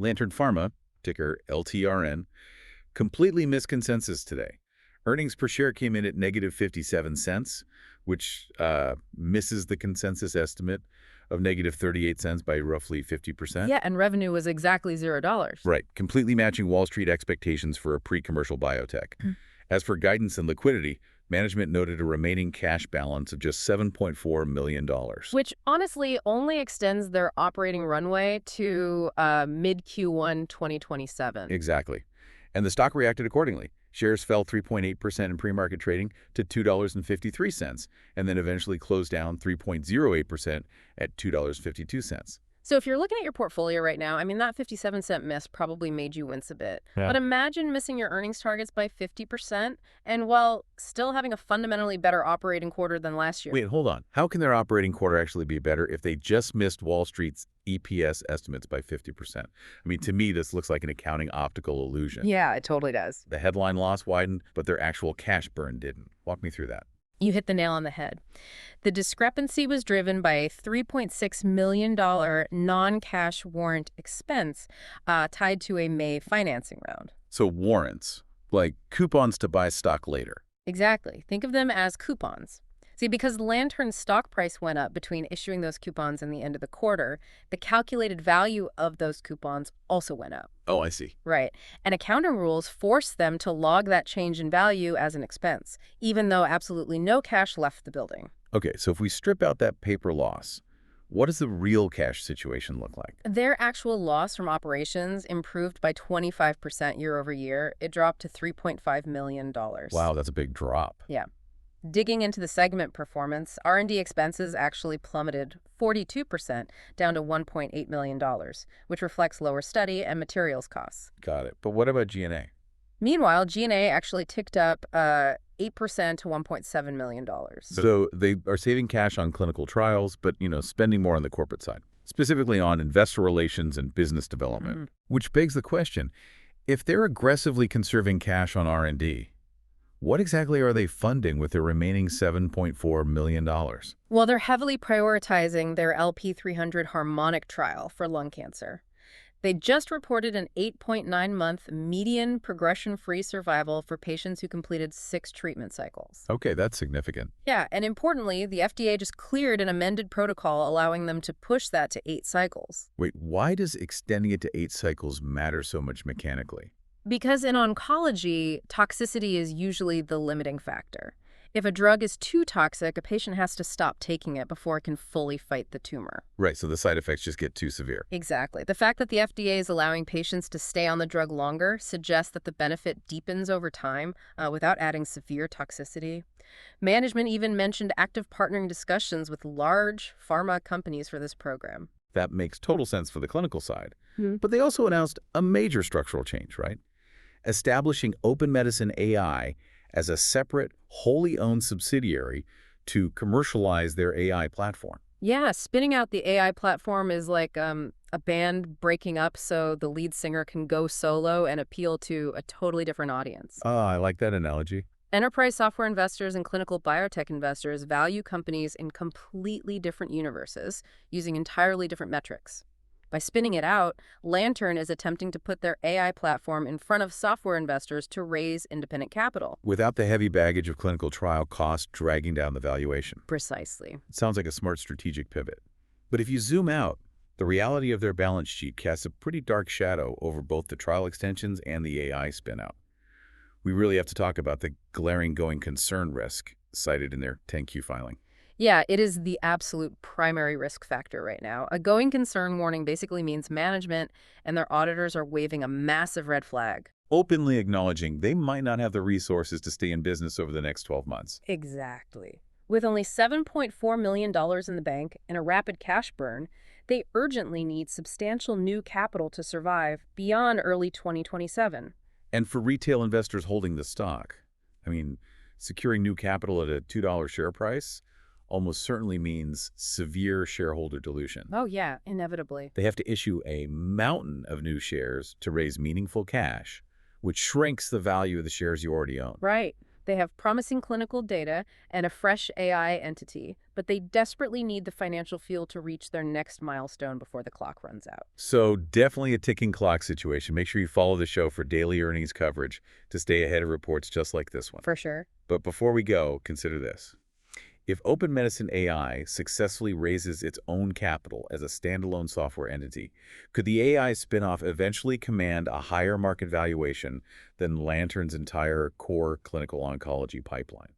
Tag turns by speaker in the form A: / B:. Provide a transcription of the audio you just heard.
A: Lantern Pharma, ticker LTRN, completely missed consensus today. Earnings per share came in at negative 57 cents, which misses the consensus estimate of negative 38 cents by roughly 50%.
B: Yeah, and revenue was exactly $0.
A: Right, completely matching Wall Street expectations for a pre-commercial biotech. As for guidance and liquidity, management noted a remaining cash balance of just $7.4 million.
B: Which honestly only extends their operating runway to mid-Q1 2027.
A: Exactly. And the stock reacted accordingly. Shares fell 3.8% in pre-market trading to $2.53, and then eventually closed down 3.08% at $2.52.
B: So if you're looking at your portfolio right now, I mean, that 57-cent miss probably made you wince a bit.
A: Yeah.
B: But imagine missing your earnings targets by 50% and while still having a fundamentally better operating quarter than last year.
A: Wait, hold on. How can their operating quarter actually be better if they just missed Wall Street's EPS estimates by 50%? I mean, to me, this looks like an accounting optical illusion.
B: Yeah, it totally does.
A: The headline loss widened, but their actual cash burn didn't. Walk me through that.
B: You hit the nail on the head. The discrepancy was driven by a $3.6 million non-cash warrant expense tied to a May financing round.
A: So warrants, like coupons to buy stock later.
B: Exactly. Think of them as coupons. See, because Lantern's stock price went up between issuing those coupons and the end of the quarter, the calculated value of those coupons also went up.
A: Oh, I see.
B: Right. And accounting rules forced them to log that change in value as an expense, even though absolutely no cash left the building.
A: Okay, so if we strip out that paper loss, what does the real cash situation look like?
B: Their actual loss from operations improved by 25% year over year. It dropped to $3.5 million.
A: Wow, that's a big drop.
B: Yeah. Digging into the segment performance, R&D expenses actually plummeted 42% down to $1.8 million, which reflects lower study and materials costs.
A: Got it. But what about G&A?
B: Meanwhile, G&A actually ticked up 8% to $1.7 million.
A: So they are saving cash on clinical trials, but, spending more on the corporate side, specifically on investor relations and business development, which begs the question, if they're aggressively conserving cash on R&D, what exactly are they funding with their remaining $7.4 million?
B: Well, they're heavily prioritizing their LP300 harmonic trial for lung cancer. They just reported an 8.9-month median progression-free survival for patients who completed 6 treatment cycles.
A: Okay, that's significant.
B: Yeah, and importantly, the FDA just cleared an amended protocol allowing them to push that to 8 cycles.
A: Wait, why does extending it to 8 cycles matter so much mechanically?
B: Because in oncology, toxicity is usually the limiting factor. If a drug is too toxic, a patient has to stop taking it before it can fully fight the tumor.
A: Right, so the side effects just get too severe.
B: Exactly. The fact that the FDA is allowing patients to stay on the drug longer suggests that the benefit deepens over time without adding severe toxicity. Management even mentioned active partnering discussions with large pharma companies for this program.
A: That makes total sense for the clinical side. But they also announced a major structural change, right? Establishing Open Medicine AI as a separate, wholly owned subsidiary to commercialize their AI platform.
B: Yeah, spinning out the AI platform is like a band breaking up so the lead singer can go solo and appeal to a totally different audience.
A: I like that analogy.
B: Enterprise software investors and clinical biotech investors value companies in completely different universes using entirely different metrics. By spinning it out, Lantern is attempting to put their AI platform in front of software investors to raise independent capital.
A: Without the heavy baggage of clinical trial costs dragging down the valuation.
B: Precisely.
A: It sounds like a smart strategic pivot. But if you zoom out, the reality of their balance sheet casts a pretty dark shadow over both the trial extensions and the AI spin-out. We really have to talk about the glaring going concern risk cited in their 10Q filing.
B: Yeah, it is the absolute primary risk factor right now. A going concern warning basically means management and their auditors are waving a massive red flag.
A: Openly acknowledging they might not have the resources to stay in business over the next 12 months.
B: Exactly. With only $7.4 million in the bank and a rapid cash burn, they urgently need substantial new capital to survive beyond early 2027.
A: And for retail investors holding the stock, securing new capital at a $2 share price almost certainly means severe shareholder dilution.
B: Oh yeah, inevitably.
A: They have to issue a mountain of new shares to raise meaningful cash, which shrinks the value of the shares you already own.
B: Right. They have promising clinical data and a fresh AI entity, but they desperately need the financial fuel to reach their next milestone before the clock runs out.
A: So definitely a ticking clock situation. Make sure you follow the show for daily earnings coverage to stay ahead of reports just like this one.
B: For sure.
A: But before we go, consider this. If Open Medicine AI successfully raises its own capital as a standalone software entity, could the AI spinoff eventually command a higher market valuation than Lantern's entire core clinical oncology pipeline?